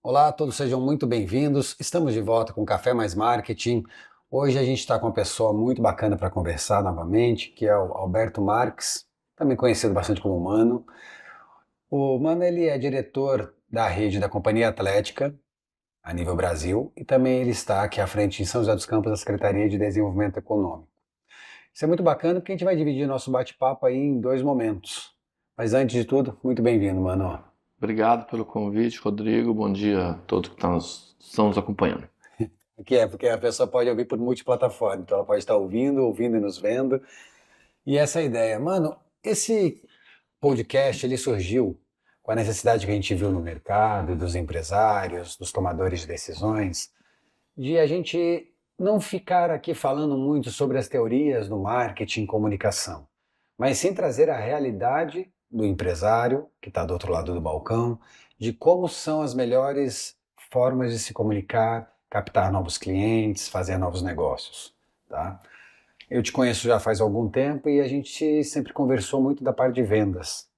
Olá, todos sejam muito bem-vindos. Estamos de volta com Café Mais Marketing. Hoje a gente está com uma pessoa muito bacana para conversar novamente, que é o Alberto Marques, também conhecido bastante como Mano. O Mano ele é diretor da rede da Companhia Atlética a nível Brasil e também ele está aqui à frente em São José dos Campos da Secretaria de Desenvolvimento Econômico. Isso é muito bacana porque a gente vai dividir nosso bate-papo aí em dois momentos. Mas antes de tudo, muito bem-vindo, Mano. Obrigado pelo convite, Rodrigo. Bom dia a todos que estão nos acompanhando. Que é porque a pessoa pode ouvir por multiplataforma, então ela pode estar ouvindo e nos vendo. E essa é a ideia. Mano, esse podcast ele surgiu com a necessidade que a gente viu no mercado, dos empresários, dos tomadores de decisões, de a gente não ficar aqui falando muito sobre as teorias do marketing e comunicação, mas sim trazer a realidade do empresário que está do outro lado do balcão, de como são as melhores formas de se comunicar, captar novos clientes, fazer novos negócios, tá? Eu te conheço já faz algum tempo e a gente sempre conversou muito da parte de vendas.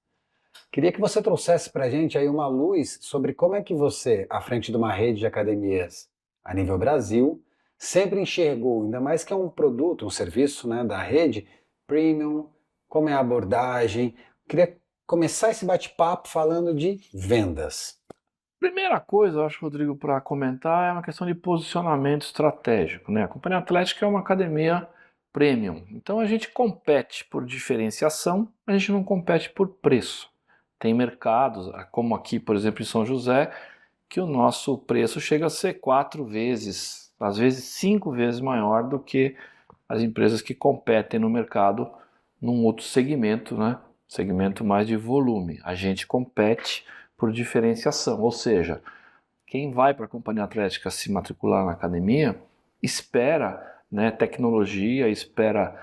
Queria que você trouxesse para a gente aí uma luz sobre como é que você, à frente de uma rede de academias a nível Brasil, sempre enxergou, ainda mais que é um produto, um serviço, né, da rede, premium, como é a abordagem. Queria começar esse bate-papo falando de vendas. Primeira coisa, eu acho, Rodrigo, para comentar é uma questão de posicionamento estratégico, né? A Companhia Atlética é uma academia premium, então a gente compete por diferenciação, a gente não compete por preço. Tem mercados, como aqui, por exemplo, em São José, que o nosso preço chega a ser 4 vezes, às vezes 5 vezes maior do que as empresas que competem no mercado num outro segmento, né? Segmento mais de volume. A gente compete por diferenciação, ou seja, quem vai para a Companhia Atlética se matricular na academia espera, né, tecnologia, espera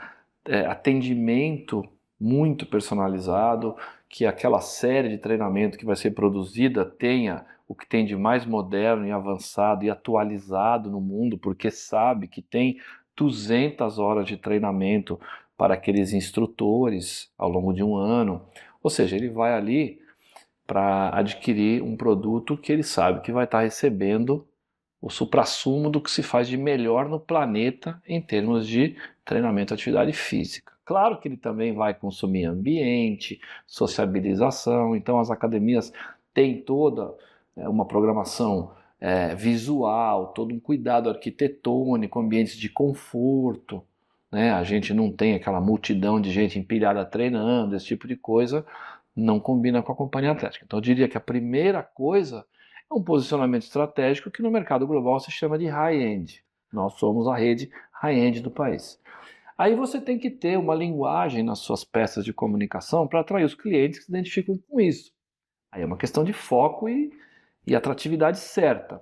atendimento muito personalizado, que aquela série de treinamento que vai ser produzida tenha o que tem de mais moderno e avançado e atualizado no mundo, porque sabe que tem 200 horas de treinamento para aqueles instrutores ao longo de um ano. Ou seja, ele vai ali para adquirir um produto que ele sabe que vai estar recebendo o suprassumo do que se faz de melhor no planeta em termos de treinamento e atividade física. Claro que ele também vai consumir ambiente, sociabilização, então as academias têm toda uma programação visual, todo um cuidado arquitetônico, ambientes de conforto, né? A gente não tem aquela multidão de gente empilhada treinando, esse tipo de coisa não combina com a Companhia Atlética. Então eu diria que a primeira coisa é um posicionamento estratégico que no mercado global se chama de high-end. Nós somos a rede high-end do país. Aí você tem que ter uma linguagem nas suas peças de comunicação para atrair os clientes que se identificam com isso. Aí é uma questão de foco e atratividade certa.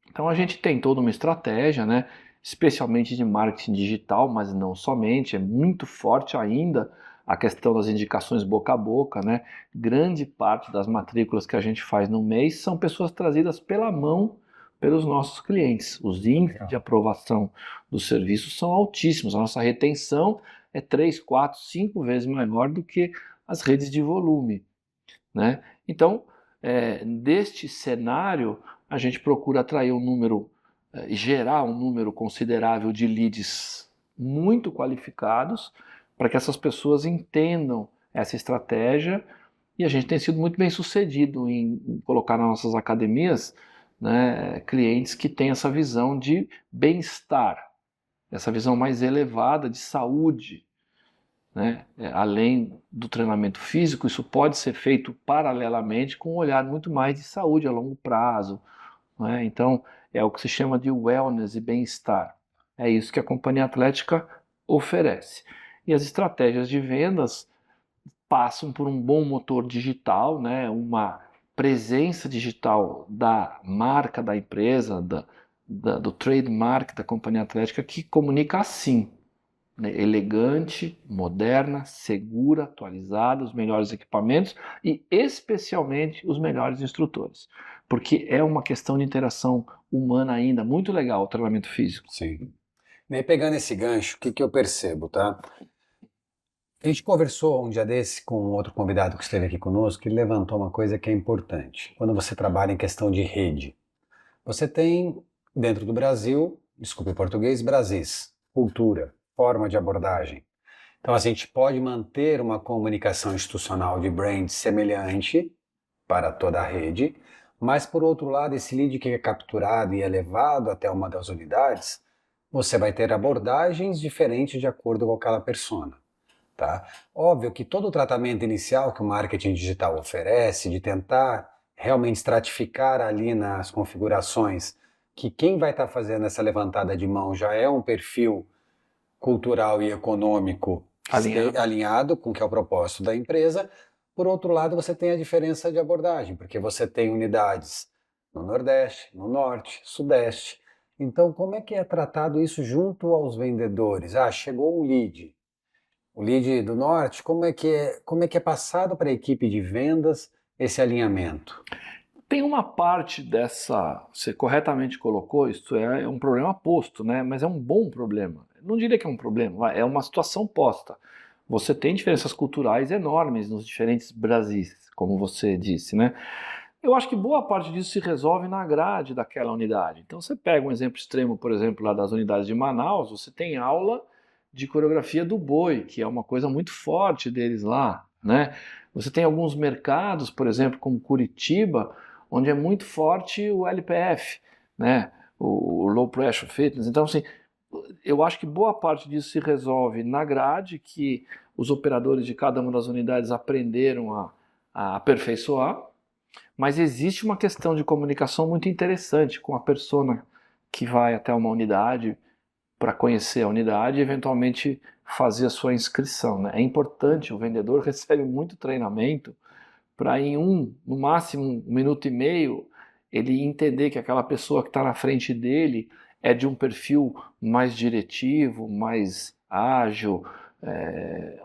Então a gente tem toda uma estratégia, né, especialmente de marketing digital, mas não somente, é muito forte ainda a questão das indicações boca a boca, né? Grande parte das matrículas que a gente faz no mês são pessoas trazidas pela mão pelos nossos clientes. Os índices de aprovação dos serviços são altíssimos. A nossa retenção é 3, 4, 5 vezes maior do que as redes de volume, né? Então, deste cenário, a gente procura atrair um número, gerar um número considerável de leads muito qualificados para que essas pessoas entendam essa estratégia, e a gente tem sido muito bem sucedido em colocar nas nossas academias, né, clientes que têm essa visão de bem-estar, essa visão mais elevada de saúde, né? Além do treinamento físico, isso pode ser feito paralelamente com um olhar muito mais de saúde a longo prazo, né? Então, é o que se chama de wellness e bem-estar. É isso que a Companhia Atlética oferece. E as estratégias de vendas passam por um bom motor digital, né? Uma presença digital da marca da empresa, do trademark da Companhia Atlética, que comunica assim, né, elegante, moderna, segura, atualizada, os melhores equipamentos e especialmente os melhores instrutores, porque é uma questão de interação humana ainda muito legal o treinamento físico. Sim. E aí, pegando esse gancho, o que eu percebo, tá? A gente conversou um dia desse com outro convidado que esteve aqui conosco, que levantou uma coisa que é importante. Quando você trabalha em questão de rede, Você tem, dentro do Brasil, desculpe em português, Brasis, cultura, forma de abordagem. Então, assim, a gente pode manter uma comunicação institucional de brand semelhante para toda a rede, mas, por outro lado, esse lead que é capturado e é levado até uma das unidades, você vai ter abordagens diferentes de acordo com aquela persona. Tá? Óbvio que todo o tratamento inicial que o marketing digital oferece, de tentar realmente estratificar ali nas configurações, que quem vai estar fazendo essa levantada de mão já é um perfil cultural e econômico alinhado com o que é o propósito da empresa. Por outro lado, você tem a diferença de abordagem, porque você tem unidades no Nordeste, no Norte, Sudeste. Então, como é que é tratado isso junto aos vendedores? Ah, chegou um lead. O lead do Norte, como é que é passado para a equipe de vendas esse alinhamento? Tem uma parte dessa, você corretamente colocou, isso é um problema posto, né? Mas é um bom problema. Não diria que é um problema, é uma situação posta. Você tem diferenças culturais enormes nos diferentes Brasis, como você disse, né? Eu acho que boa parte disso se resolve na grade daquela unidade. Então você pega um exemplo extremo, por exemplo, lá das unidades de Manaus, você tem aula de coreografia do boi, que é uma coisa muito forte deles lá, né? Você tem alguns mercados, por exemplo, como Curitiba, onde é muito forte o LPF, né? O Low Pressure Fitness. Então, assim, eu acho que boa parte disso se resolve na grade, que os operadores de cada uma das unidades aprenderam a aperfeiçoar, mas existe uma questão de comunicação muito interessante com a persona que vai até uma unidade para conhecer a unidade e eventualmente fazer a sua inscrição, né? É importante, o vendedor recebe muito treinamento para em no máximo 1 minuto e meio, ele entender que aquela pessoa que está na frente dele é de um perfil mais diretivo, mais ágil,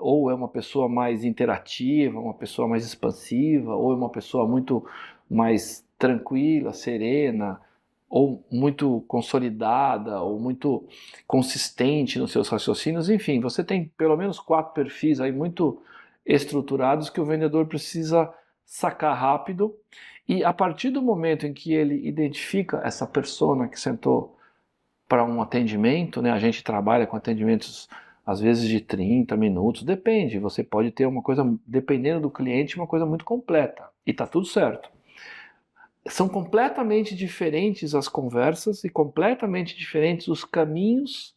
ou é uma pessoa mais interativa, uma pessoa mais expansiva, ou é uma pessoa muito mais tranquila, serena, ou muito consolidada, ou muito consistente nos seus raciocínios. Enfim, você tem pelo menos 4 perfis aí muito estruturados que o vendedor precisa sacar rápido, e a partir do momento em que ele identifica essa persona que sentou para um atendimento, né, a gente trabalha com atendimentos às vezes de 30 minutos, depende, você pode ter uma coisa, dependendo do cliente, uma coisa muito completa, e está tudo certo. São completamente diferentes as conversas e completamente diferentes os caminhos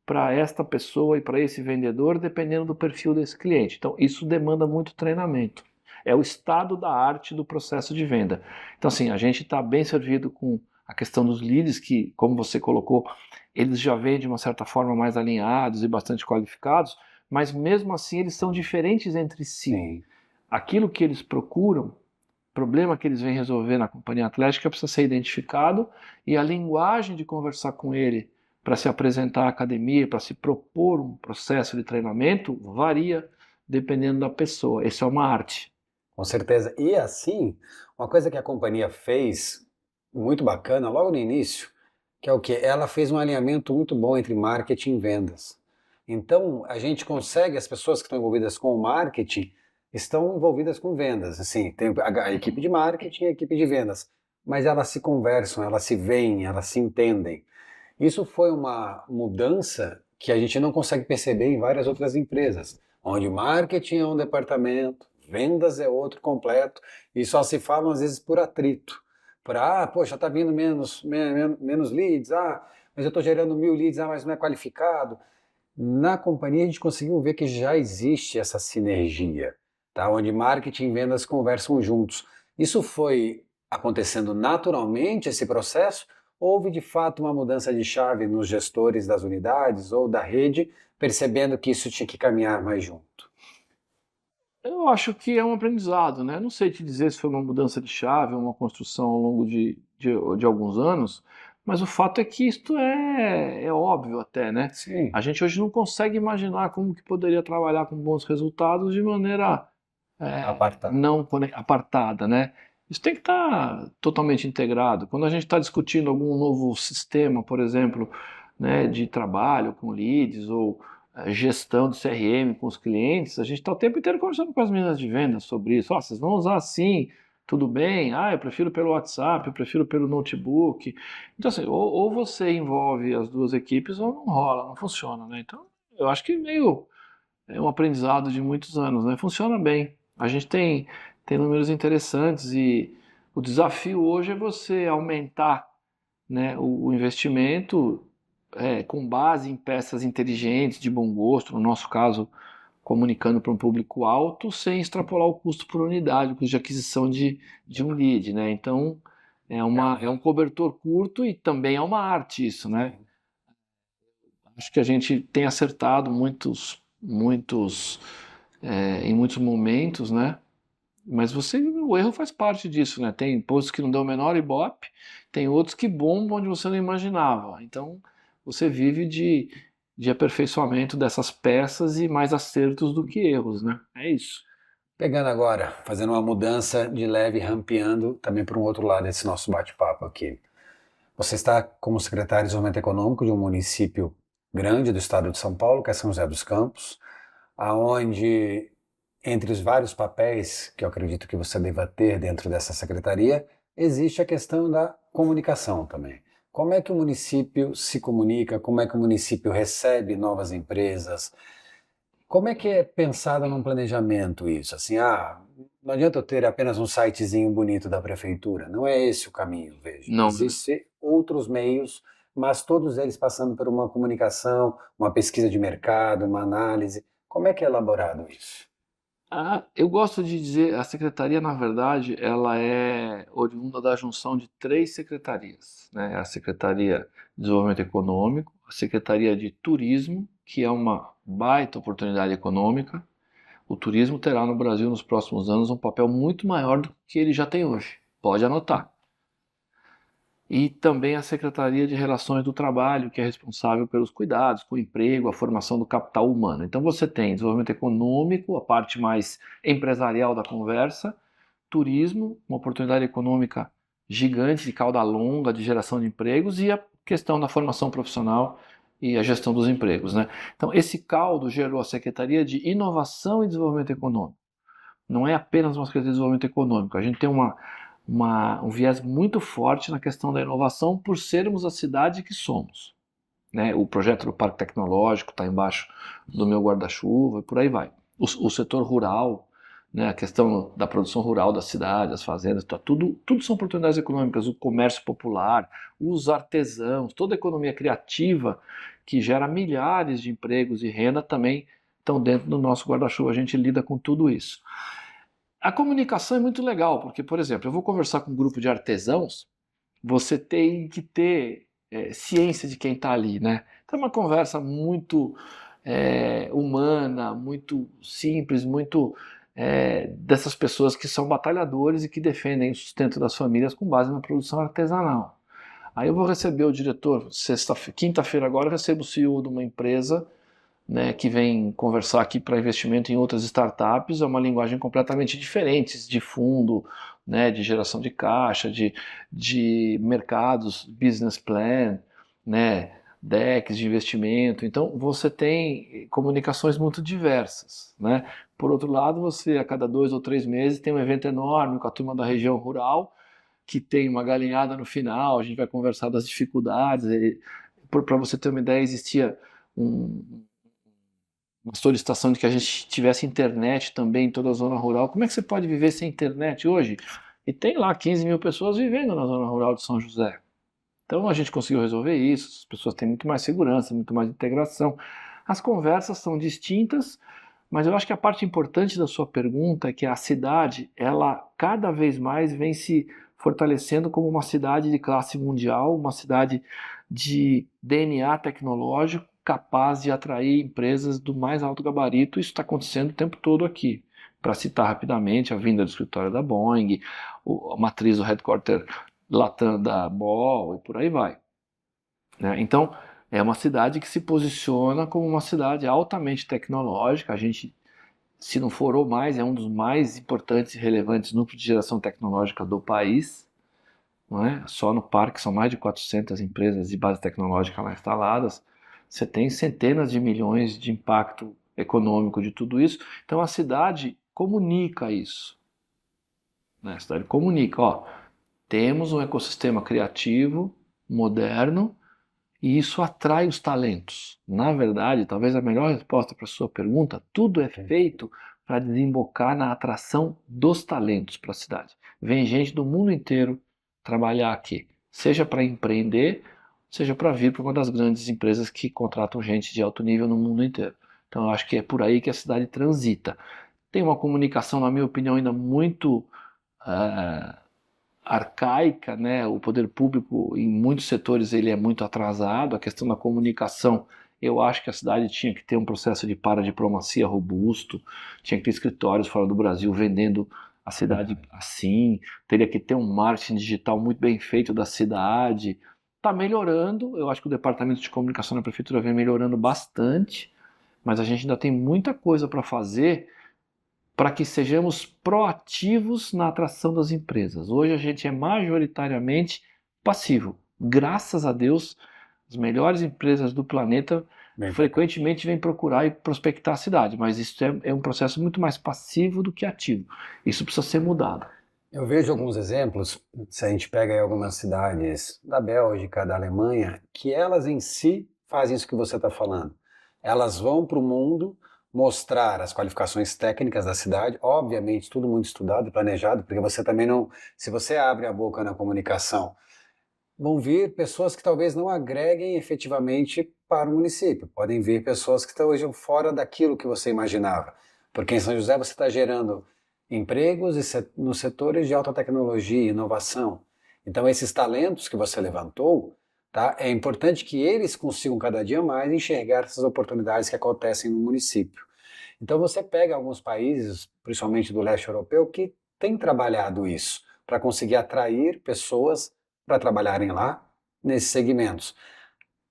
para esta pessoa e para esse vendedor, dependendo do perfil desse cliente. Então, isso demanda muito treinamento. É o estado da arte do processo de venda. Então, assim, a gente está bem servido com a questão dos leads, que, como você colocou, eles já vêm de uma certa forma mais alinhados e bastante qualificados, mas mesmo assim eles são diferentes entre si. Sim. Aquilo que eles procuram, problema que eles vêm resolver na companhia atlética, precisa ser identificado, e a linguagem de conversar com ele para se apresentar à academia, para se propor um processo de treinamento, varia dependendo da pessoa. Isso é uma arte. Com certeza. E assim, uma coisa que a companhia fez muito bacana logo no início, que é o que? Ela fez um alinhamento muito bom entre marketing e vendas. Então, a gente consegue, as pessoas que estão envolvidas com o marketing estão envolvidas com vendas. Assim, tem a equipe de marketing e a equipe de vendas, mas elas se conversam, elas se veem, elas se entendem. Isso foi uma mudança que a gente não consegue perceber em várias outras empresas, onde marketing é um departamento, vendas é outro completo, e só se falam às vezes por atrito. Poxa, está vindo menos leads, mas eu estou gerando 1000 leads, mas não é qualificado. Na companhia a gente conseguiu ver que já existe essa sinergia, tá? Onde marketing e vendas conversam juntos. Isso foi acontecendo naturalmente, esse processo? Houve de fato uma mudança de chave nos gestores das unidades ou da rede, percebendo que isso tinha que caminhar mais junto? Eu acho que é um aprendizado, né? Não sei te dizer se foi uma mudança de chave ou uma construção ao longo de alguns anos, mas o fato é que isto é óbvio até, né? Sim. A gente hoje não consegue imaginar como que poderia trabalhar com bons resultados de maneira não apartada, né? Isso tem que estar totalmente integrado. Quando a gente está discutindo algum novo sistema, por exemplo, né, de trabalho com leads ou gestão de CRM com os clientes, a gente está o tempo inteiro conversando com as meninas de vendas sobre isso. Vocês vão usar assim, tudo bem, eu prefiro pelo WhatsApp, eu prefiro pelo notebook. Então, assim, ou você envolve as duas equipes ou não rola, não funciona, né? Então, eu acho que é um aprendizado de muitos anos, né? Funciona bem. A gente tem números interessantes e o desafio hoje é você aumentar, né, o investimento com base em peças inteligentes, de bom gosto, no nosso caso, comunicando para um público alto, sem extrapolar o custo por unidade, o custo de aquisição de um lead, né? Então, é um cobertor curto e também é uma arte isso, né? Acho que a gente tem acertado em muitos momentos, né? Mas o erro faz parte disso, né? Tem posts que não dão o menor ibope, tem outros que bombam onde você não imaginava. Então, você vive de aperfeiçoamento dessas peças e mais acertos do que erros, né? É isso. Pegando agora, fazendo uma mudança de leve, rampeando também para um outro lado desse nosso bate-papo aqui. Você está como secretário de Desenvolvimento Econômico de um município grande do estado de São Paulo, que é São José dos Campos, aonde, entre os vários papéis que eu acredito que você deva ter dentro dessa secretaria, existe a questão da comunicação também. Como é que o município se comunica? Como é que o município recebe novas empresas? Como é que é pensado num planejamento isso? Assim, não adianta eu ter apenas um sitezinho bonito da prefeitura. Não é esse o caminho, vejo. Não, né? Existem outros meios, mas todos eles passando por uma comunicação, uma pesquisa de mercado, uma análise. Como é que é elaborado isso? Eu gosto de dizer, a secretaria, na verdade, ela é oriunda da junção de três secretarias, né? A Secretaria de Desenvolvimento Econômico, a Secretaria de Turismo, que é uma baita oportunidade econômica. O turismo terá no Brasil nos próximos anos um papel muito maior do que ele já tem hoje. Pode anotar. E também a Secretaria de Relações do Trabalho, que é responsável pelos cuidados com o emprego, a formação do capital humano. Então você tem desenvolvimento econômico, a parte mais empresarial da conversa, turismo, uma oportunidade econômica gigante de cauda longa de geração de empregos e a questão da formação profissional e a gestão dos empregos, né? Então esse caldo gerou a Secretaria de Inovação e Desenvolvimento Econômico. Não é apenas uma Secretaria de Desenvolvimento Econômico, a gente tem um viés muito forte na questão da inovação por sermos a cidade que somos, né? O projeto do Parque Tecnológico está embaixo do meu guarda-chuva e por aí vai. O setor rural, né? A questão da produção rural da cidade, as fazendas, tudo são oportunidades econômicas. O comércio popular, os artesãos, toda a economia criativa que gera milhares de empregos e renda também estão dentro do nosso guarda-chuva. A gente lida com tudo isso. A comunicação é muito legal, porque, por exemplo, eu vou conversar com um grupo de artesãos, você tem que ter ciência de quem está ali, né? Então é uma conversa muito humana, muito simples, muito dessas pessoas que são batalhadores e que defendem o sustento das famílias com base na produção artesanal. Aí eu vou receber o diretor, quinta-feira agora eu recebo o CEO de uma empresa, né, que vem conversar aqui para investimento em outras startups, é uma linguagem completamente diferente de fundo, né, de geração de caixa, de mercados, business plan, né, decks de investimento. Então você tem comunicações muito diversas, né? Por outro lado, você a cada 2 ou 3 meses tem um evento enorme com a turma da região rural, que tem uma galinhada no final, a gente vai conversar das dificuldades. Para você ter uma ideia, existia um, uma solicitação de que a gente tivesse internet também em toda a zona rural. Como é que você pode viver sem internet hoje? E tem lá 15 mil pessoas vivendo na zona rural de São José. Então a gente conseguiu resolver isso, as pessoas têm muito mais segurança, muito mais integração. As conversas são distintas, mas eu acho que a parte importante da sua pergunta é que a cidade, ela cada vez mais vem se fortalecendo como uma cidade de classe mundial, uma cidade de DNA tecnológico capaz de atrair empresas do mais alto gabarito. Isso está acontecendo o tempo todo aqui. Para citar rapidamente, a vinda do escritório da Boeing, a matriz do headquarter Latam da Ball e por aí vai, né? Então, é uma cidade que se posiciona como uma cidade altamente tecnológica. A gente, se não for o mais, é um dos mais importantes e relevantes núcleos de geração tecnológica do país, não é? Só no parque são mais de 400 empresas de base tecnológica lá instaladas. Você tem centenas de milhões de impacto econômico de tudo isso. Então a cidade comunica isso. né? A cidade comunica, ó, temos um ecossistema criativo, moderno, e isso atrai os talentos. Na verdade, talvez a melhor resposta para a sua pergunta, tudo é feito para desembocar na atração dos talentos para a cidade. Vem gente do mundo inteiro trabalhar aqui, seja para empreender, seja para vir para uma das grandes empresas que contratam gente de alto nível no mundo inteiro. Então eu acho que é por aí que a cidade transita. Tem uma comunicação, na minha opinião, ainda muito arcaica, né? O poder público em muitos setores ele é muito atrasado. A questão da comunicação, eu acho que a cidade tinha que ter um processo de paradiplomacia robusto, tinha que ter escritórios fora do Brasil vendendo a cidade assim, teria que ter um marketing digital muito bem feito da cidade. Está melhorando, eu acho que o departamento de comunicação da prefeitura vem melhorando bastante, mas a gente ainda tem muita coisa para fazer para que sejamos proativos na atração das empresas. Hoje a gente é majoritariamente passivo. Graças a Deus, as melhores empresas do planeta frequentemente vêm procurar e prospectar a cidade, mas isso é um processo muito mais passivo do que ativo. Isso precisa ser mudado. Eu vejo alguns exemplos, se a gente pega aí algumas cidades da Bélgica, da Alemanha, que elas em si fazem isso que você está falando. Elas vão para o mundo mostrar as qualificações técnicas da cidade, obviamente tudo muito estudado e planejado, porque você também não, se você abre a boca na comunicação, vão vir pessoas que talvez não agreguem efetivamente para o município, podem vir pessoas que estão fora daquilo que você imaginava, porque em São José você está gerando empregos nos setores de alta tecnologia e inovação. Então esses talentos que você levantou, tá? É importante que eles consigam cada dia mais enxergar essas oportunidades que acontecem no município. Então você pega alguns países, principalmente do leste europeu, que têm trabalhado isso, para conseguir atrair pessoas para trabalharem lá nesses segmentos.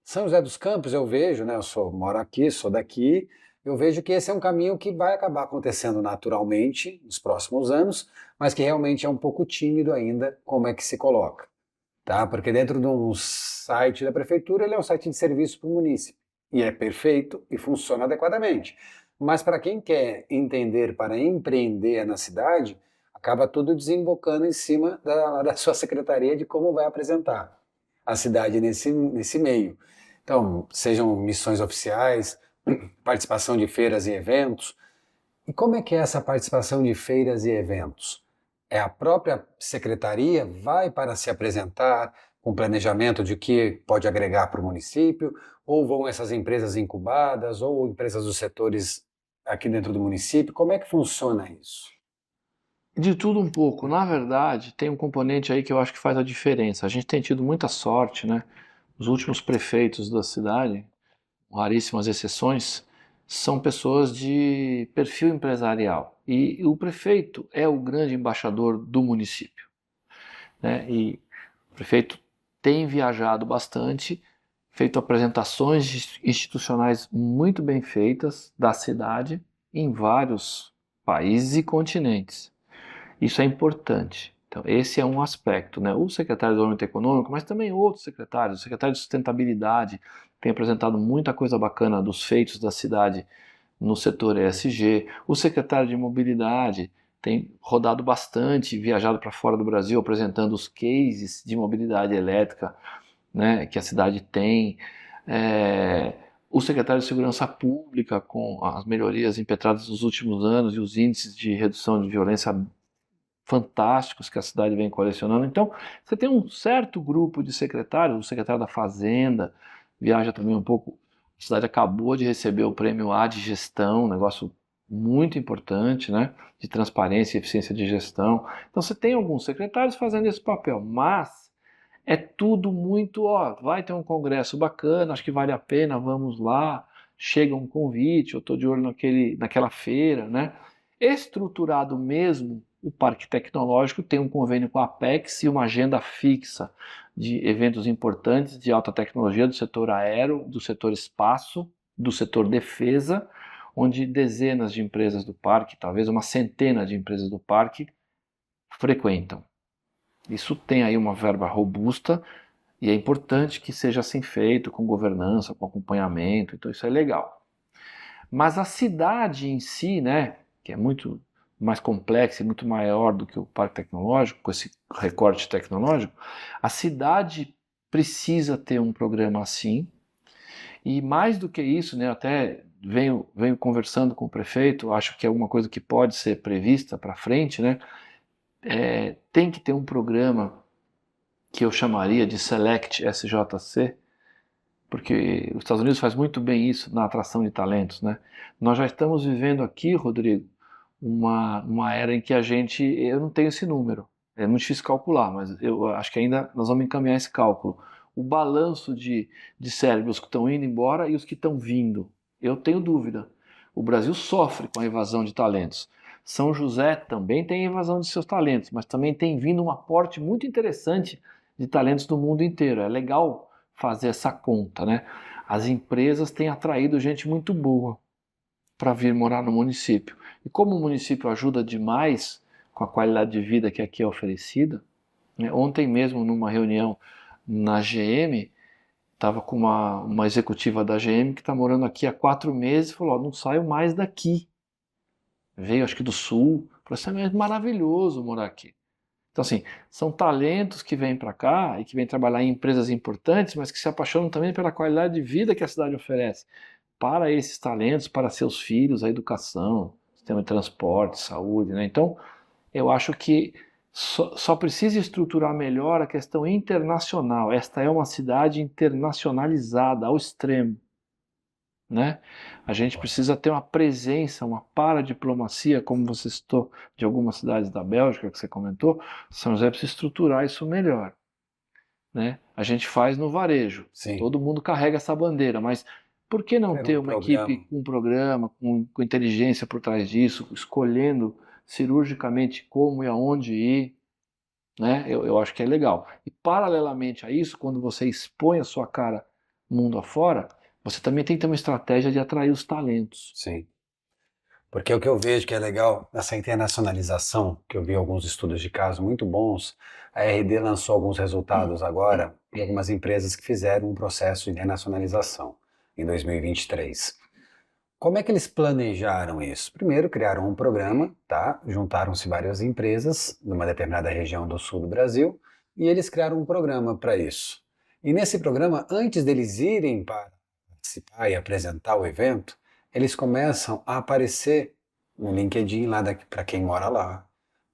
São José dos Campos eu vejo, né, moro aqui, sou daqui, eu vejo que esse é um caminho que vai acabar acontecendo naturalmente nos próximos anos, mas que realmente é um pouco tímido ainda como é que se coloca. Tá? Porque dentro de um site da prefeitura, ele é um site de serviço para o município. E é perfeito e funciona adequadamente. Mas para quem quer entender para empreender na cidade, acaba tudo desembocando em cima da sua secretaria de como vai apresentar a cidade nesse meio. Então, sejam missões oficiais, participação de feiras e eventos. E como é que é essa participação de feiras e eventos? É a própria secretaria vai para se apresentar com planejamento de que pode agregar para o município, ou vão essas empresas incubadas, ou empresas dos setores aqui dentro do município? Como é que funciona isso? De tudo um pouco. Na verdade, tem um componente aí que eu acho que faz a diferença. A gente tem tido muita sorte, né? Os últimos prefeitos da cidade, raríssimas exceções, são pessoas de perfil empresarial. E o prefeito é o grande embaixador do município, né? E o prefeito tem viajado bastante, feito apresentações institucionais muito bem feitas da cidade em vários países e continentes. Isso é importante. Então, esse é um aspecto, né? O secretário do Desenvolvimento Econômico, mas também outros secretários. O secretário de Sustentabilidade tem apresentado muita coisa bacana dos feitos da cidade no setor ESG. O secretário de Mobilidade tem rodado bastante, viajado para fora do Brasil, apresentando os cases de mobilidade elétrica, né, que a cidade tem. O secretário de Segurança Pública, com as melhorias impetradas nos últimos anos e os índices de redução de violência fantásticos que a cidade vem colecionando. Então, você tem um certo grupo de secretários, o secretário da Fazenda viaja também um pouco. A cidade acabou de receber o prêmio A de gestão, um negócio muito importante, né? De transparência e eficiência de gestão. Então, você tem alguns secretários fazendo esse papel, mas é tudo muito, ó, vai ter um congresso bacana, acho que vale a pena, vamos lá, chega um convite, eu estou de olho naquela feira, né? Estruturado mesmo, o Parque Tecnológico tem um convênio com a Apex e uma agenda fixa de eventos importantes de alta tecnologia do setor aero, do setor espaço, do setor defesa, onde dezenas de empresas do parque, talvez uma centena de empresas do parque, frequentam. Isso tem aí uma verba robusta e é importante que seja assim feito, com governança, com acompanhamento, então isso é legal. Mas a cidade em si, né, que é muito mais complexa e muito maior do que o parque tecnológico, com esse recorte tecnológico, a cidade precisa ter um programa assim. E mais do que isso, né, até venho conversando com o prefeito, acho que é alguma coisa que pode ser prevista para frente, né, tem que ter um programa que eu chamaria de Select SJC, porque os Estados Unidos faz muito bem isso na atração de talentos, né? Nós já estamos vivendo aqui, Rodrigo, uma era em que eu não tenho esse número, é muito difícil calcular, mas eu acho que ainda nós vamos encaminhar esse cálculo. O balanço de cérebros que estão indo embora e os que estão vindo, eu tenho dúvida. O Brasil sofre com a evasão de talentos. São José também tem evasão de seus talentos, mas também tem vindo um aporte muito interessante de talentos do mundo inteiro. É legal fazer essa conta, né? As empresas têm atraído gente muito boa para vir morar no município. E como o município ajuda demais com a qualidade de vida que aqui é oferecida, né? Ontem mesmo, numa reunião na GM, estava com uma executiva da GM que está morando aqui há 4 meses e falou: "Ó, não saio mais daqui." Veio, acho que do Sul, falou assim: "É maravilhoso morar aqui." Então, assim, são talentos que vêm para cá e que vêm trabalhar em empresas importantes, mas que se apaixonam também pela qualidade de vida que a cidade oferece. Para esses talentos, para seus filhos, a educação, sistema de transporte, saúde, né? Então, eu acho que só precisa estruturar melhor a questão internacional. Esta é uma cidade internacionalizada ao extremo, né? A gente precisa ter uma presença, uma paradiplomacia, como você citou, de algumas cidades da Bélgica que você comentou. São José precisa estruturar isso melhor, né? A gente faz no varejo, Sim. todo mundo carrega essa bandeira, mas por que não Ter ter um uma equipe programa. com um programa, com inteligência por trás disso, escolhendo cirurgicamente como e aonde ir, né? Eu acho que é legal. E paralelamente a isso, quando você expõe a sua cara mundo afora, você também tem que ter uma estratégia de atrair os talentos. Sim. Porque o que eu vejo que é legal nessa internacionalização, que eu vi alguns estudos de caso muito bons, a RD lançou alguns resultados agora de algumas empresas que fizeram um processo de internacionalização em 2023. Como é que eles planejaram isso? Primeiro, criaram um programa, tá? Juntaram-se várias empresas numa determinada região do sul do Brasil e eles criaram um programa para isso. E nesse programa, antes deles irem para participar e apresentar o evento, eles começam a aparecer no LinkedIn lá para quem mora lá,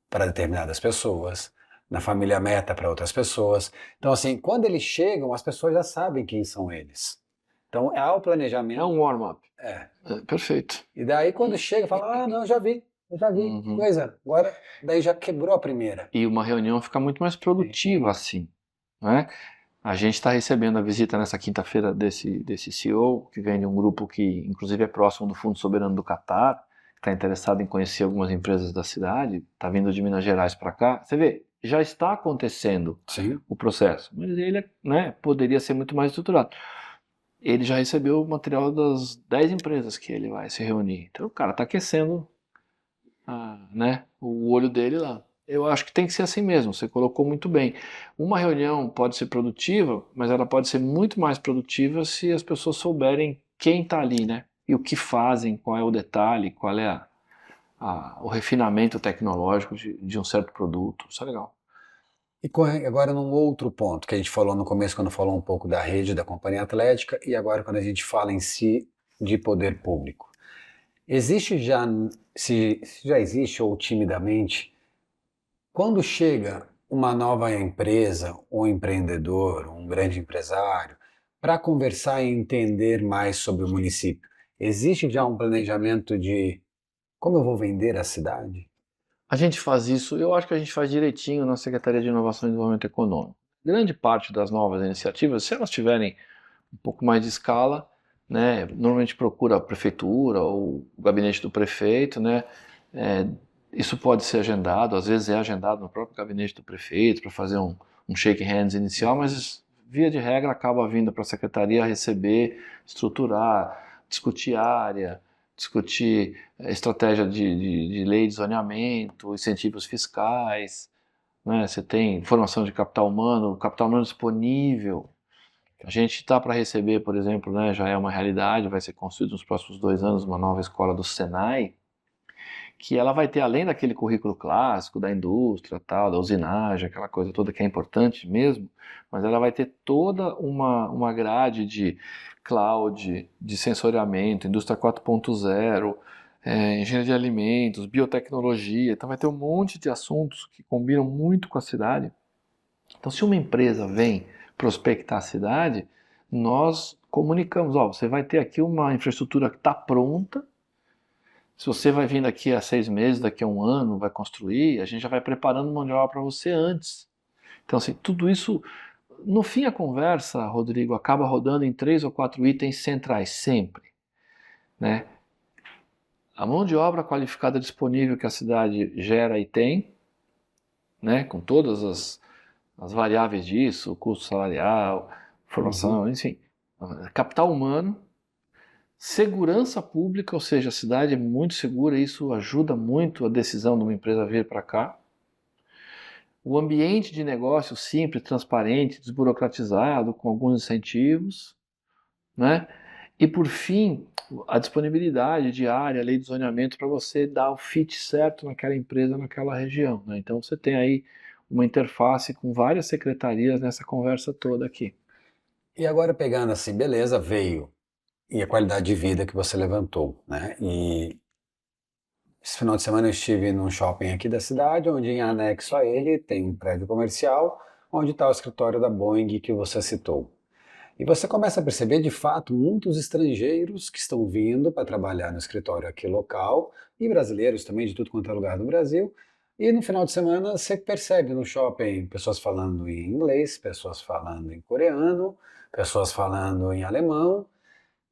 para determinadas pessoas, na família Meta para outras pessoas. Então, assim, quando eles chegam, as pessoas já sabem quem são eles. Então, há o É planejamento. um warm-up. É. Perfeito. E daí, quando chega, fala: ah, não, eu já vi, Uhum. coisa. Agora, daí já quebrou a primeira. E uma reunião fica muito mais produtiva assim, né? A gente está recebendo a visita nessa quinta-feira desse CEO, que vem de um grupo que, inclusive, é próximo do Fundo Soberano do Catar, está interessado em conhecer algumas empresas da cidade, está vindo de Minas Gerais para cá. Você vê, já está acontecendo Sim. o processo, mas ele, né, poderia ser muito mais estruturado. Ele já recebeu o material das 10 empresas que ele vai se reunir. Então, o cara está aquecendo, né, o olho dele lá. Eu acho que tem que ser assim mesmo, você colocou muito bem. Uma reunião pode ser produtiva, mas ela pode ser muito mais produtiva se as pessoas souberem quem está ali, né? E o que fazem, qual é o detalhe, qual é o refinamento tecnológico de um certo produto. Isso é legal. E agora num outro ponto, que a gente falou no começo, quando falou um pouco da rede da Companhia Atlética, e agora quando a gente fala em si de poder público. Existe já, se já existe ou timidamente, quando chega uma nova empresa, um empreendedor, um grande empresário, para conversar e entender mais sobre o município, existe já um planejamento de como eu vou vender a cidade? A gente faz isso, eu acho que a gente faz direitinho na Secretaria de Inovação e Desenvolvimento Econômico. Grande parte das novas iniciativas, se elas tiverem um pouco mais de escala, né, normalmente procura a prefeitura ou o gabinete do prefeito, né, é, isso pode ser agendado, às vezes é agendado no próprio gabinete do prefeito para fazer um shake hands inicial, mas via de regra acaba vindo para a secretaria receber, estruturar, discutir área, discutir estratégia de lei de zoneamento, incentivos fiscais, né, você tem formação de capital humano disponível. A gente está para receber, por exemplo, né, já é uma realidade, vai ser construído nos próximos 2 anos uma nova escola do Senai, que ela vai ter, além daquele currículo clássico da indústria, tal, da usinagem, aquela coisa toda que é importante mesmo, mas ela vai ter toda uma grade de cloud, de sensoriamento, indústria 4.0, engenharia de alimentos, biotecnologia, então vai ter um monte de assuntos que combinam muito com a cidade. Então, se uma empresa vem prospectar a cidade, nós comunicamos, ó, você vai ter aqui uma infraestrutura que está pronta. Se você vai vir daqui a 6 meses, daqui a um ano, vai construir, a gente já vai preparando mão de obra para você antes. Então, assim, tudo isso, no fim a conversa, Rodrigo, acaba rodando em 3 ou 4 itens centrais, sempre, né? A mão de obra qualificada disponível que a cidade gera e tem, né, com todas as variáveis disso, o custo salarial, formação, enfim, capital humano, segurança pública, ou seja, a cidade é muito segura, isso ajuda muito a decisão de uma empresa vir para cá. O ambiente de negócio simples, transparente, desburocratizado, com alguns incentivos, né? E por fim, a disponibilidade de área, lei de zoneamento para você dar o fit certo naquela empresa, naquela região, né? Então você tem aí uma interface com várias secretarias nessa conversa toda aqui. E agora pegando assim, beleza, veio. E a qualidade de vida que você levantou, né? E esse final de semana eu estive num shopping aqui da cidade, onde em anexo a ele tem um prédio comercial, onde está o escritório da Boeing que você citou. E você começa a perceber, de fato, muitos estrangeiros que estão vindo para trabalhar no escritório aqui local, e brasileiros também, de tudo quanto é lugar do Brasil. E no final de semana você percebe no shopping pessoas falando em inglês, pessoas falando em coreano, pessoas falando em alemão,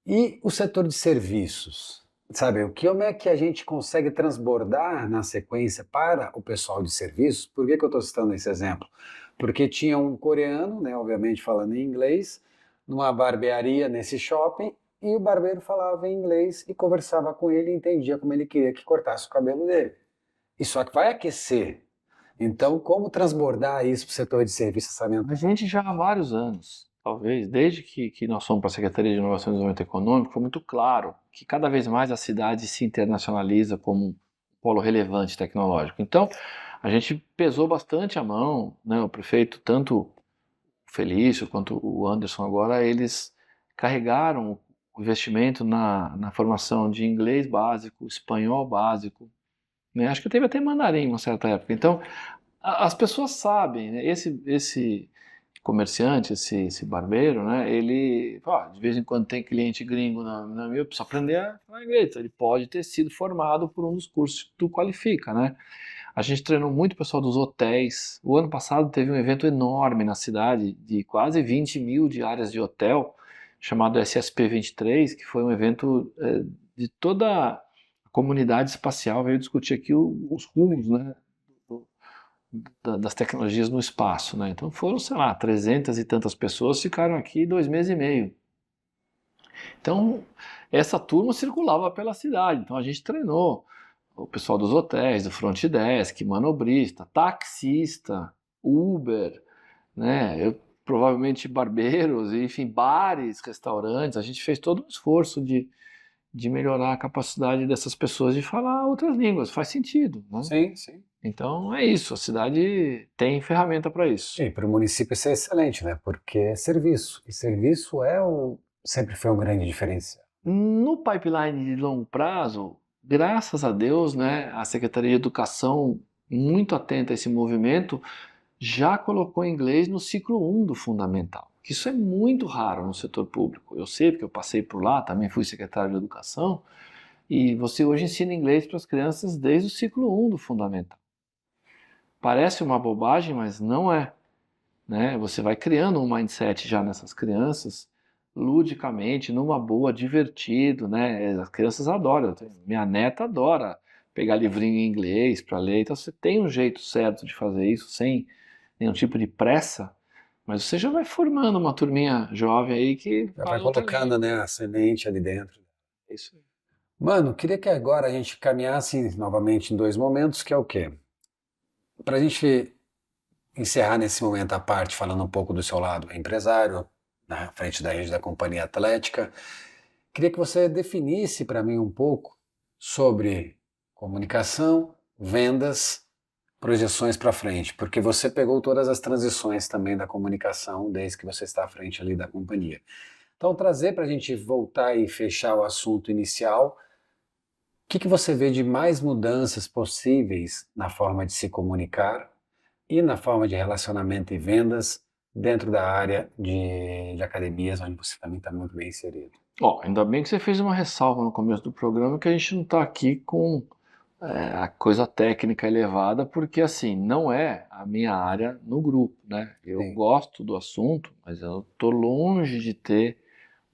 e o setor de serviços, sabe? Como é que a gente consegue transbordar na sequência para o pessoal de serviços? Por que eu estou citando esse exemplo? Porque tinha um coreano, né, obviamente falando em inglês, numa barbearia nesse shopping, e o barbeiro falava em inglês e conversava com ele e entendia como ele queria que cortasse o cabelo dele. E só que vai aquecer. Então, como transbordar isso para o setor de serviços, essa A gente já há vários anos, talvez, desde que nós fomos para a Secretaria de Inovação e Desenvolvimento Econômico, foi muito claro que cada vez mais a cidade se internacionaliza como um polo relevante tecnológico. Então, a gente pesou bastante a mão, né, o prefeito, tanto o Felício quanto o Anderson agora, eles carregaram o investimento na formação de inglês básico, espanhol básico, né? Acho que teve até mandarim em uma certa época. Então, as pessoas sabem, né? Esse comerciante, esse barbeiro, né? Ele, de vez em quando tem cliente gringo na minha, precisa aprender a falar inglês. Então, ele pode ter sido formado por um dos cursos que tu qualifica, né? A gente treinou muito o pessoal dos hotéis. O ano passado teve um evento enorme na cidade, de quase 20 mil diárias de hotel, chamado SSP 23, que foi um evento de toda a comunidade espacial, veio discutir aqui os rumos, né, das tecnologias no espaço, né? Então foram, sei lá, 300 e tantas pessoas, ficaram aqui 2 meses e meio. Então, essa turma circulava pela cidade, então a gente treinou o pessoal dos hotéis, do front desk, manobrista, taxista, Uber, né? Provavelmente barbeiros, enfim, bares, restaurantes. A gente fez todo um esforço de melhorar a capacidade dessas pessoas de falar outras línguas. Faz sentido, né? Sim, sim. Então é isso, a cidade tem ferramenta para isso. E para o município isso é excelente, né? Porque é serviço. E serviço sempre foi um grande diferencial. No pipeline de longo prazo, graças a Deus, né, a Secretaria de Educação, muito atenta a esse movimento, já colocou inglês no ciclo 1 do fundamental. Que isso é muito raro no setor público. Eu sei porque eu passei por lá, também fui secretário de Educação, e você hoje ensina inglês para as crianças desde o ciclo 1 do fundamental. Parece uma bobagem, mas não é, né? Você vai criando um mindset já nessas crianças, ludicamente, numa boa, divertido, né? As crianças adoram. Minha neta adora pegar livrinho em inglês para ler. Então você tem um jeito certo de fazer isso sem nenhum tipo de pressa, mas você já vai formando uma turminha jovem aí que Já vai fala outra colocando, língua. né, a semente ali dentro. É isso aí. Mano, queria que agora a gente caminhasse novamente em 2 momentos, que é o quê? Para a gente encerrar nesse momento a parte, falando um pouco do seu lado empresário, na frente da rede da Companhia Atlética, queria que você definisse para mim um pouco sobre Comunicação, vendas, projeções para frente, porque você pegou todas as transições também da comunicação desde que você está à frente ali da companhia. Então, trazer para a gente voltar e fechar o assunto inicial, o que você vê de mais mudanças possíveis na forma de se comunicar e na forma de relacionamento e vendas dentro da área de academias, onde você também está muito bem inserido? Ó, ainda bem que você fez uma ressalva no começo do programa que a gente não está aqui com a coisa técnica elevada, porque assim, não é a minha área no grupo, né? Eu Sim. gosto do assunto, mas eu estou longe de ter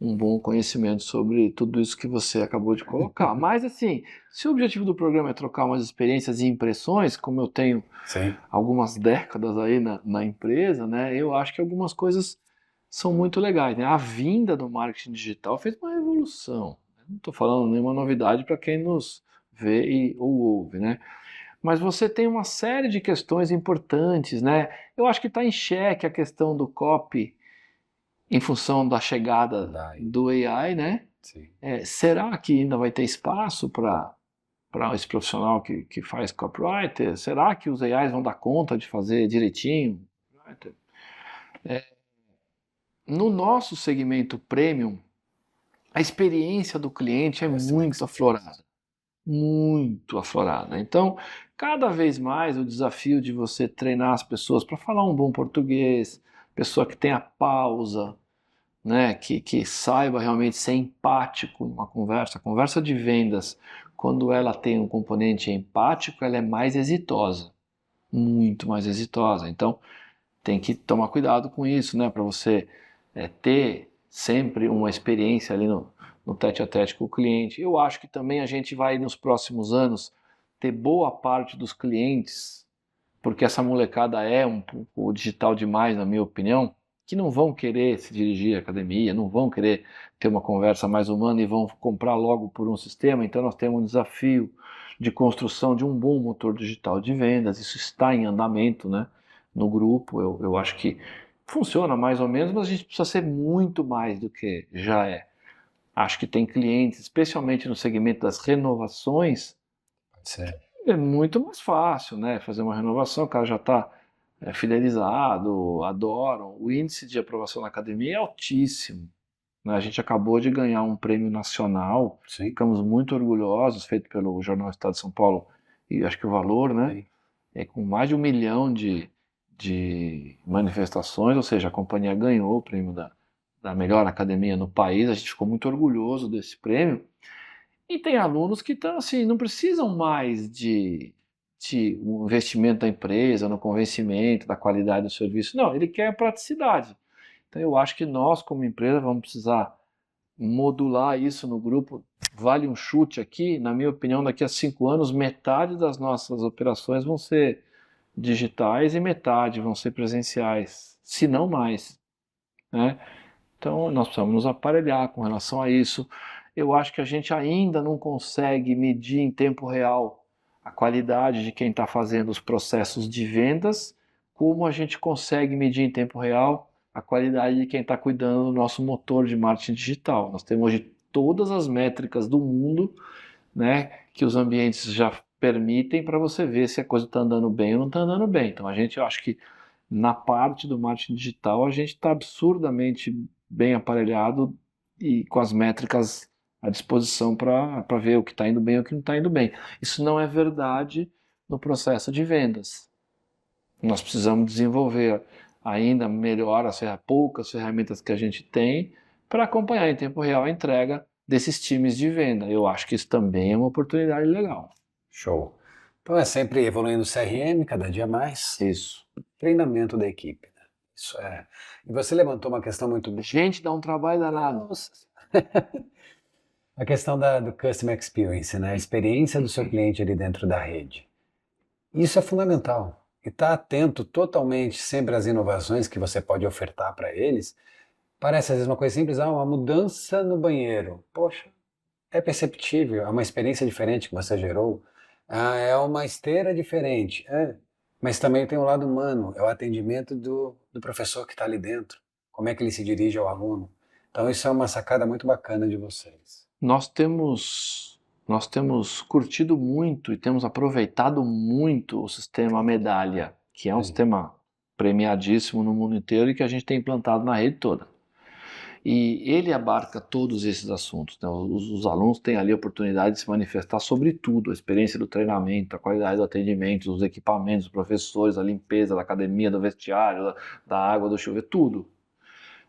um bom conhecimento sobre tudo isso que você acabou de colocar. Mas assim, se o objetivo do programa é trocar umas experiências e impressões, como eu tenho Sim. algumas décadas aí na empresa, né? Eu acho que algumas coisas são muito legais, né? A vinda do marketing digital fez uma revolução. Não estou falando nenhuma novidade para quem nos vê ou ouve, né? Mas você tem uma série de questões importantes, né? Eu acho que está em xeque a questão do copy em função da chegada do AI, né? Sim. Será que ainda vai ter espaço para esse profissional que faz copywriter? Será que os AIs vão dar conta de fazer direitinho? No nosso segmento premium, a experiência do cliente é muito aflorada. Muito aflorada. Então, cada vez mais o desafio de você treinar as pessoas para falar um bom português, pessoa que tenha pausa, né, que saiba realmente ser empático em uma conversa. A conversa de vendas, quando ela tem um componente empático, ela é mais exitosa, muito mais exitosa. Então, tem que tomar cuidado com isso, né, para você ter sempre uma experiência ali no tete-a-tete com o cliente. Eu acho que também a gente vai nos próximos anos ter boa parte dos clientes, porque essa molecada é um pouco digital demais, na minha opinião, que não vão querer se dirigir à academia, não vão querer ter uma conversa mais humana e vão comprar logo por um sistema. Então nós temos um desafio de construção de um bom motor digital de vendas. Isso está em andamento, né, no grupo. Eu acho que funciona mais ou menos, mas a gente precisa ser muito mais do que já é. Acho que tem clientes, especialmente no segmento das renovações, Pode ser. é muito mais fácil, né? Fazer uma renovação, o cara já está fidelizado, adoram. O índice de aprovação na academia é altíssimo, né? A gente acabou de ganhar um prêmio nacional, Sim. ficamos muito orgulhosos, feito pelo Jornal Estado de São Paulo, e acho que o Valor, né? Sim. Com mais de 1 milhão de manifestações, ou seja, a companhia ganhou o prêmio da melhor academia no país, a gente ficou muito orgulhoso desse prêmio. E tem alunos que estão assim, não precisam mais de um investimento da empresa, no convencimento, da qualidade do serviço. Não, ele quer a praticidade. Então eu acho que nós, como empresa, vamos precisar modular isso no grupo. Vale um chute aqui, na minha opinião, daqui a 5 anos, metade das nossas operações vão ser digitais e metade vão ser presenciais, se não mais, né? Então nós precisamos nos aparelhar com relação a isso. Eu acho que a gente ainda não consegue medir em tempo real a qualidade de quem está fazendo os processos de vendas, como a gente consegue medir em tempo real a qualidade de quem está cuidando do nosso motor de marketing digital. Nós temos hoje todas as métricas do mundo, né, que os ambientes já permitem para você ver se a coisa está andando bem ou não está andando bem. Então eu acho que na parte do marketing digital a gente está absurdamente bem aparelhado e com as métricas à disposição para ver o que está indo bem e o que não está indo bem. Isso não é verdade no processo de vendas. Nós precisamos desenvolver ainda melhor as poucas ferramentas que a gente tem para acompanhar em tempo real a entrega desses times de venda. Eu acho que isso também é uma oportunidade legal. Show. Então é sempre evoluindo o CRM, cada dia mais. Isso. Treinamento da equipe, né? Isso é. E você levantou uma questão muito boa. Gente, dá um trabalho danado. Nossa. A questão do Customer Experience, né? A experiência do seu cliente ali dentro da rede. Isso é fundamental. E estar atento totalmente sempre às inovações que você pode ofertar para eles. Parece às vezes uma coisa simples, uma mudança no banheiro. Poxa, é perceptível, é uma experiência diferente que você gerou. É uma esteira diferente. Mas também tem o lado humano, é o atendimento do professor que está ali dentro. Como é que ele se dirige ao aluno. Então isso é uma sacada muito bacana de vocês. Nós temos nós temos curtido muito e temos aproveitado muito o sistema Medalha, que é um Sim. sistema premiadíssimo no mundo inteiro e que a gente tem implantado na rede toda. E ele abarca todos esses assuntos, né? Os alunos têm ali a oportunidade de se manifestar sobre tudo, a experiência do treinamento, a qualidade do atendimento, os equipamentos, os professores, a limpeza da academia, do vestiário, da água, do chuveiro, tudo,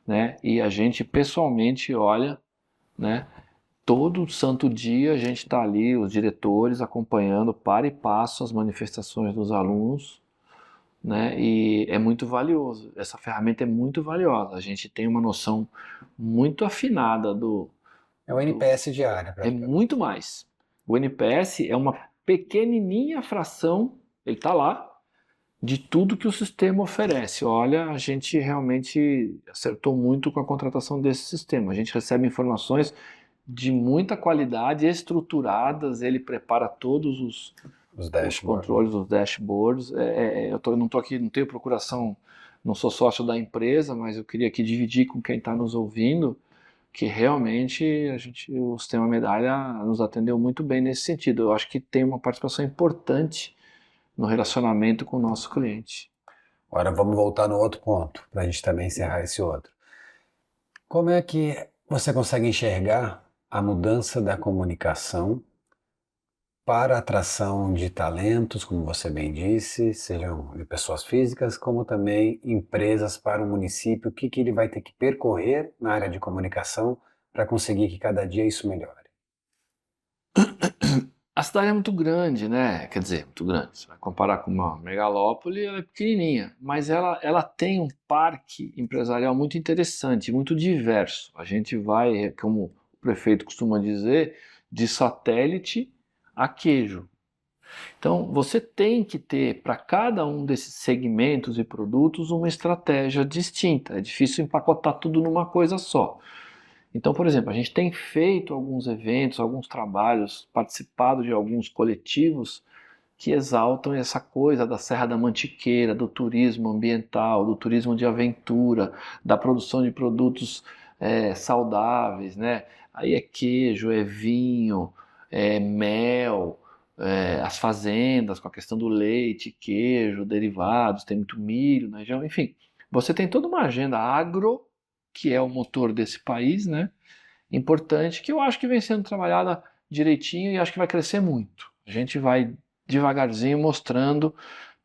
né? E a gente pessoalmente olha, né? Todo santo dia a gente está ali, os diretores, acompanhando para e passo as manifestações dos alunos, né? E é muito valioso. Essa ferramenta é muito valiosa. A gente tem uma noção muito afinada É o NPS diário, é praticamente. muito mais. O NPS é uma pequenininha fração, ele está lá, de tudo que o sistema oferece. Olha, a gente realmente acertou muito com a contratação desse sistema. A gente recebe informações de muita qualidade, estruturadas, ele prepara todos os Dashboards. controles, os dashboards. Eu não estou aqui, não tenho procuração, não sou sócio da empresa, mas eu queria aqui dividir com quem está nos ouvindo que realmente o sistema Medalha nos atendeu muito bem nesse sentido. Eu acho que tem uma participação importante no relacionamento com o nosso cliente. Agora vamos voltar no outro ponto, para a gente também encerrar esse outro. Como é que você consegue enxergar a mudança da comunicação para a atração de talentos, como você bem disse, sejam de pessoas físicas, como também empresas para o município? O que ele vai ter que percorrer na área de comunicação para conseguir que cada dia isso melhore? A cidade é muito grande, né? Quer dizer, muito grande. Se vai comparar com uma megalópole, ela é pequenininha, mas ela tem um parque empresarial muito interessante, muito diverso. A gente vai, como o prefeito costuma dizer, de satélite a queijo. Então, você tem que ter para cada um desses segmentos e produtos uma estratégia distinta. É difícil empacotar tudo numa coisa só. Então, por exemplo, a gente tem feito alguns eventos, alguns trabalhos, participado de alguns coletivos que exaltam essa coisa da Serra da Mantiqueira, do turismo ambiental, do turismo de aventura, da produção de produtos saudáveis, né? Aí é queijo, é vinho, é mel, as fazendas com a questão do leite, queijo, derivados, tem muito milho na região, enfim. Você tem toda uma agenda agro, que é o motor desse país, né? Importante, que eu acho que vem sendo trabalhada direitinho e acho que vai crescer muito. A gente vai devagarzinho mostrando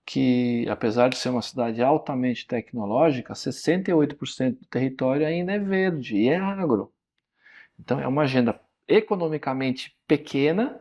que, apesar de ser uma cidade altamente tecnológica, 68% do território ainda é verde e é agro. Então é uma agenda economicamente pequena,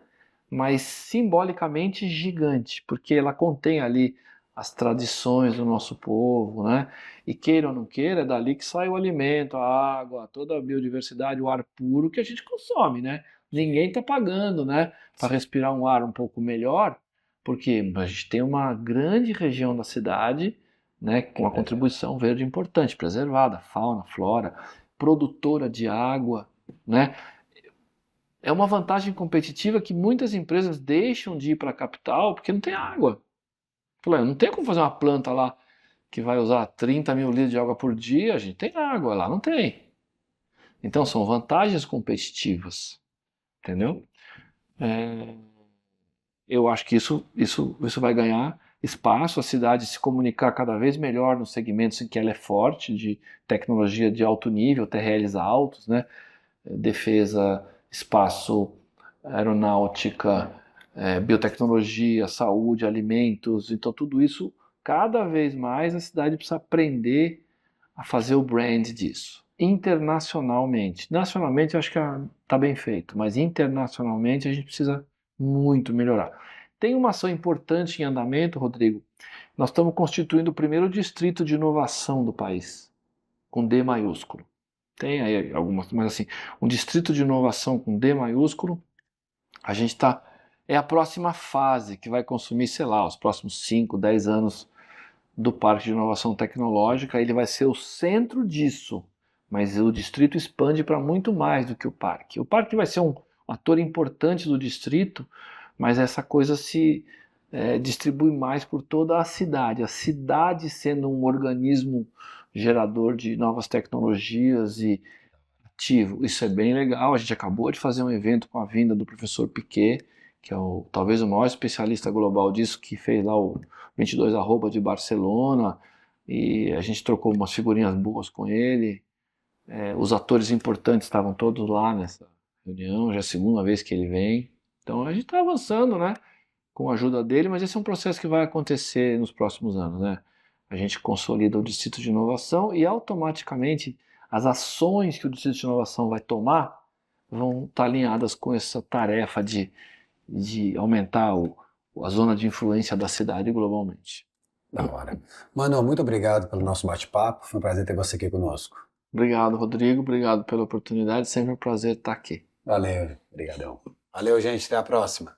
mas simbolicamente gigante, porque ela contém ali as tradições do nosso povo, né? E queira ou não queira, é dali que sai o alimento, a água, toda a biodiversidade, o ar puro que a gente consome, né? Ninguém está pagando, né, para respirar um ar um pouco melhor, porque a gente tem uma grande região da cidade, né, com uma contribuição verde importante, preservada, fauna, flora, produtora de água, né? É uma vantagem competitiva que muitas empresas deixam de ir para a capital porque não tem água. Não tem como fazer uma planta lá que vai usar 30 mil litros de água por dia, a gente tem água, lá não tem. Então são vantagens competitivas, entendeu? Eu acho que isso vai ganhar espaço, a cidade se comunicar cada vez melhor nos segmentos em que ela é forte, de tecnologia de alto nível, TRLs altos, né? Defesa, espaço, aeronáutica, biotecnologia, saúde, alimentos. Então, tudo isso, cada vez mais a cidade precisa aprender a fazer o brand disso. Internacionalmente. Nacionalmente, eu acho que está bem feito, mas internacionalmente a gente precisa muito melhorar. Tem uma ação importante em andamento, Rodrigo. Nós estamos constituindo o primeiro distrito de inovação do país, com D maiúsculo. Tem aí algumas, mas assim, um distrito de inovação com D maiúsculo, a gente está. É a próxima fase que vai consumir, sei lá, os próximos 5, 10 anos do Parque de Inovação Tecnológica. Ele vai ser o centro disso, mas o distrito expande para muito mais do que o parque. O parque vai ser um ator importante do distrito, mas essa coisa se distribui mais por toda a cidade sendo um organismo gerador de novas tecnologias e ativo. Isso é bem legal. A gente acabou de fazer um evento com a vinda do professor Piquet, que é talvez o maior especialista global disso, que fez lá o 22 arroba de Barcelona, e a gente trocou umas figurinhas boas com ele. Os atores importantes estavam todos lá nessa reunião, já é a segunda vez que ele vem. Então a gente está avançando, né, com a ajuda dele, mas esse é um processo que vai acontecer nos próximos anos, né? A gente consolida o Distrito de Inovação e automaticamente as ações que o Distrito de Inovação vai tomar vão estar alinhadas com essa tarefa de aumentar a zona de influência da cidade globalmente. Da hora. Mano, muito obrigado pelo nosso bate-papo. Foi um prazer ter você aqui conosco. Obrigado, Rodrigo. Obrigado pela oportunidade. Sempre um prazer estar aqui. Valeu. Obrigadão. Valeu, gente. Até a próxima.